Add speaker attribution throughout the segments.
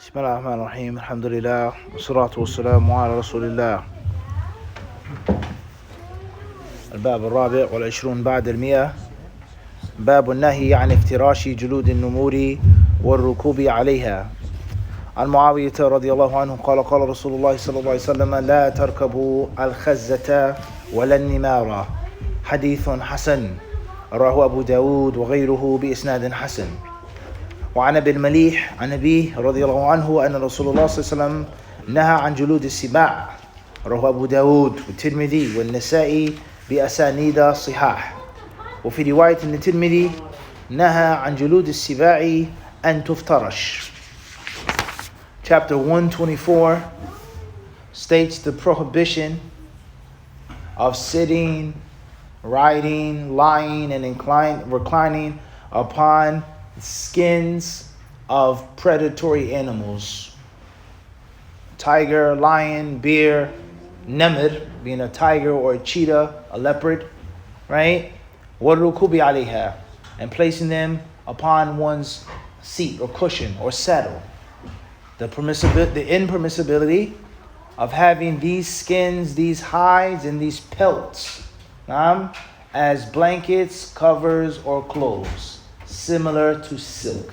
Speaker 1: بسم الله الرحمن الرحيم الحمد لله والصلاة والسلام على رسول الله. الباب 24 بعد 100. باب النهي عن افتراش جلود النمور والركوب عليها. عن معاوية رضي الله عنه قال قال رسول الله صلى الله عليه وسلم: لا تركبوا الخزة ولا النمار. حديث حسن رواه أبو داود وغيره بإسناد حسن. وعن أبي المليح عن أبيه رضي الله عنه أن رسول الله صلى الله عليه وسلم نهى عن جلود السباع. رواه أبو داود والترمذي والنسائي بأسانيد صحاح. وفي رواية الترمذي نهى عن جلود السباع أن تفترش. Chapter 124 states the prohibition of sitting, riding, lying, and reclining upon skins of predatory animals. Tiger, lion, bear, namr, being a tiger or a cheetah, a leopard, right? وَالرُّكُوبِ عَلَيْهَا, and placing them upon one's seat or cushion or saddle. The impermissibility of having these skins, these hides, and these pelts as blankets, covers, or clothes, similar to silk.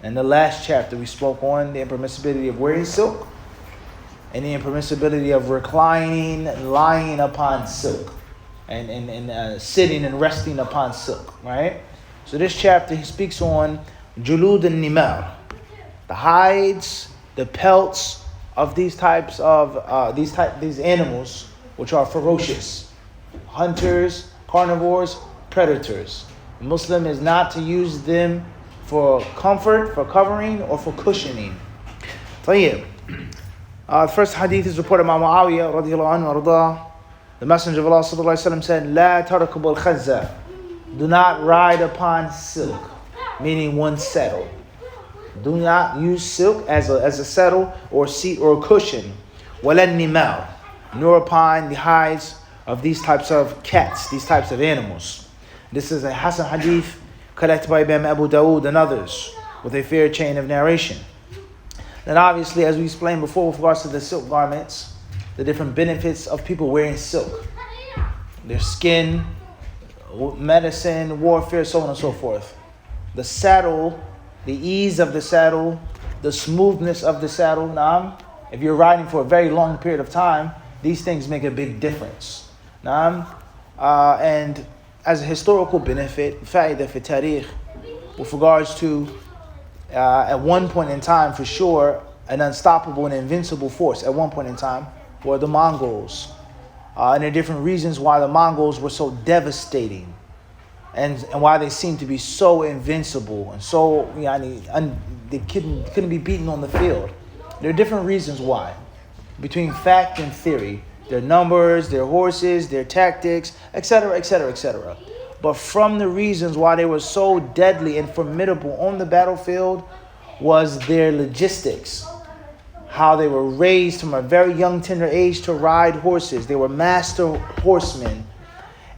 Speaker 1: In the last chapter, we spoke on the impermissibility of wearing silk and the impermissibility of reclining and lying upon silk and sitting and resting upon silk, right? So this chapter, he speaks on julud al-nimar, the hides, the pelts of these types of these animals, which are ferocious, hunters, carnivores, predators. The Muslim is not to use them for comfort, for covering, or for cushioning. The first hadith is reported by Muawiyah radiallahu anhu arda. The Messenger of Allah sallallahu alaihi wasallam said, "La tarkabu al-khazza." Do not ride upon silk, meaning one saddle. Do not use silk as a saddle or seat or cushion. وَلَا النِّمَارِ, nor upon the hides of these types of cats, these types of animals. This is a Hasan hadith collected by Imam Abu Dawood and others with a fair chain of narration. And obviously, as we explained before with regards to the silk garments, the different benefits of people wearing silk, their skin, medicine, warfare, so on and so forth. The saddle, the ease of the saddle, the smoothness of the saddle. If you're riding for a very long period of time, these things make a big difference. And as a historical benefit, fa'ida fi tarikh, with regards to at one point in time, for sure, an unstoppable and invincible force at one point in time were the Mongols. And there are different reasons why the Mongols were so devastating and why they seemed to be so invincible and so they couldn't be beaten on the field. There are different reasons why, between fact and theory. Their numbers, their horses, their tactics, etc., etc., etc. But from the reasons why they were so deadly and formidable on the battlefield was their logistics. How they were raised from a very young, tender age to ride horses. They were master horsemen.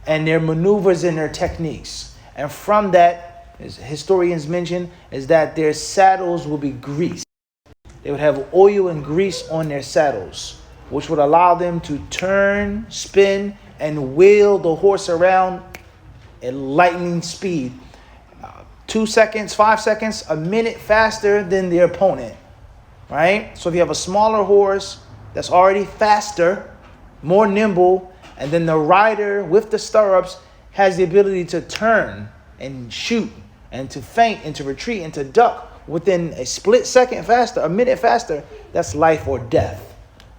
Speaker 1: And their maneuvers and their techniques. And from that, as historians mention, is that their saddles will be greased. They would have oil and grease on their saddles, which would allow them to turn, spin, and wheel the horse around at lightning speed. 2 seconds, 5 seconds, a minute faster than the opponent, right? So if you have a smaller horse that's already faster, more nimble, and then the rider with the stirrups has the ability to turn and shoot and to feint and to retreat and to duck within a split second faster, a minute faster, that's life or death.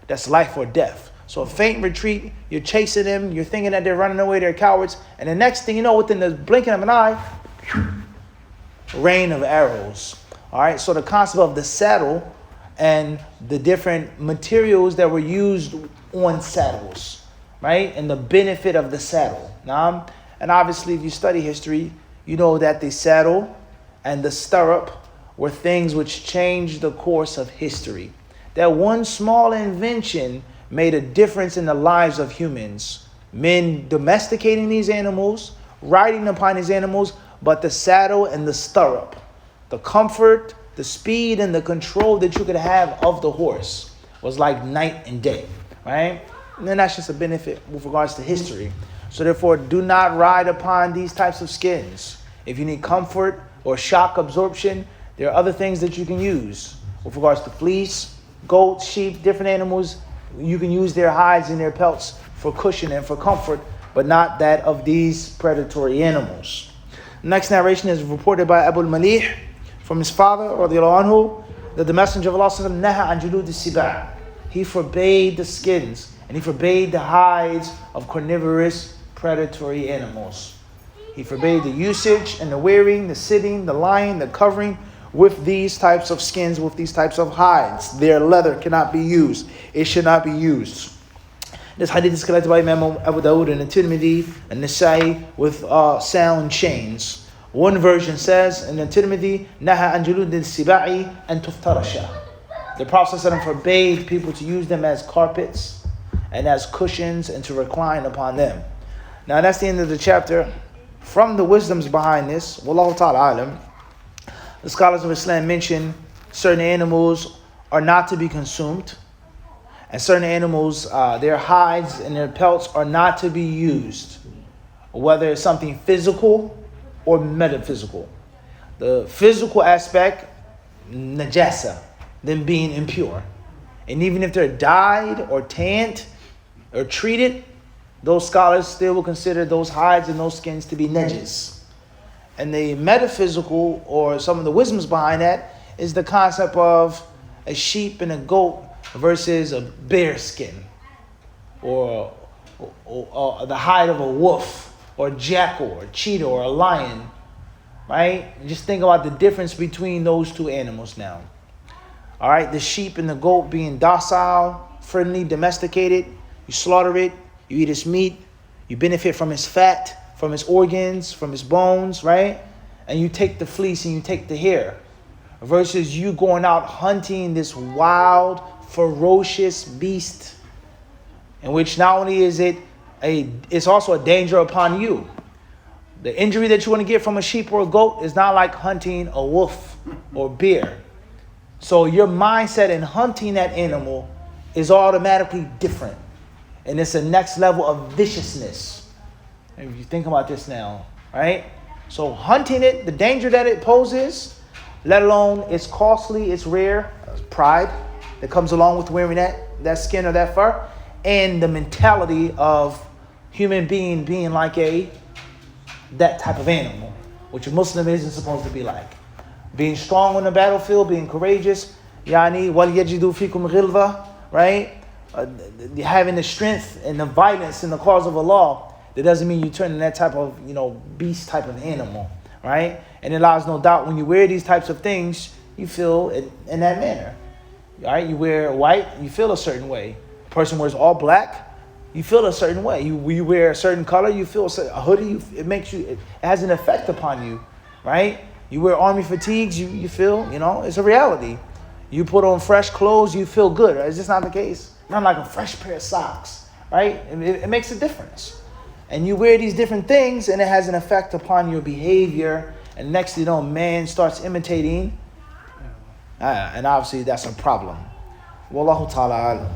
Speaker 1: That's life or death. So a feint retreat, you're chasing them, you're thinking that they're running away, they're cowards, and the next thing you know, within the blinking of an eye, rain of arrows. All right, so the concept of the saddle and the different materials that were used on saddles, right, and the benefit of the saddle. And obviously, if you study history, you know that the saddle and the stirrup were things which changed the course of history. That one small invention made a difference in the lives of humans. Men domesticating these animals, riding upon these animals, but the saddle and the stirrup, the comfort the speed and the control that you could have of the horse was like night and day, right? And then that's just a benefit with regards to history. So therefore, do not ride upon these types of skins. If you need comfort or shock absorption, there are other things that you can use. With regards to fleece, goats, sheep, different animals, you can use their hides and their pelts for cushion and for comfort, but not that of these predatory animals. Next narration is reported by Abu al-Malih from his father, radiallahu anhu, that the Messenger of Allah naha an julud as-siba'. He forbade the skins and he forbade the hides of carnivorous predatory animals. He forbade the usage and the wearing, the sitting, the lying, the covering with these types of skins, with these types of hides. Their leather cannot be used. It should not be used. This hadith is collected by Imam Abu Dawud and Tirmidhi and Nasa'i with sound chains. One version says in the Tirmidhi, Naha an julud al-siba'i an tuftarasha. The Prophet ﷺ forbade people to use them as carpets and as cushions and to recline upon them. Now that's the end of the chapter. From the wisdoms behind this, Wallahu ta'ala alam, the scholars of Islam mention certain animals are not to be consumed, and certain animals, their hides and their pelts are not to be used, whether it's something physical or metaphysical. The physical aspect, najasa, them being impure. And even if they're dyed or tanned or treated, those scholars still will consider those hides and those skins to be najis. And the metaphysical, or some of the wisdoms behind that, is the concept of a sheep and a goat versus a bear skin, or the hide of a wolf, or a jackal, or a cheetah, or a lion, right? Just think about the difference between those two animals now. All right, the sheep and the goat being docile, friendly, domesticated. You slaughter it, you eat its meat, you benefit from its fat, from its organs, from its bones, right? And you take the fleece and you take the hair. Versus you going out hunting this wild, ferocious beast, in which not only is it's also a danger upon you. The injury that you want to get from a sheep or a goat is not like hunting a wolf or bear. So your mindset in hunting that animal is automatically different. And it's a next level of viciousness. And if you think about this now, right? So hunting it, the danger that it poses, let alone it's costly, it's rare, pride that comes along with wearing that skin or that fur, and the mentality of human being like that type of animal, which a Muslim isn't supposed to be like. Being strong on the battlefield, being courageous, yani wal yajidu fikum ghilza, right? Having the strength and the violence in the cause of Allah, that doesn't mean you turn into that type of, beast type of animal, right? And it allows no doubt when you wear these types of things, you feel in that manner. All right, you wear white, you feel a certain way. A person wears all black, you feel a certain way. You wear a certain color, you feel a hoodie. It has an effect upon you, right? You wear army fatigues, you feel, it's a reality. You put on fresh clothes, you feel good. Right? Is this not the case? Not like a fresh pair of socks, right? It makes a difference. And you wear these different things, and it has an effect upon your behavior. And next thing you know, man starts imitating. And obviously that's a problem. Wallahu ta'ala alam.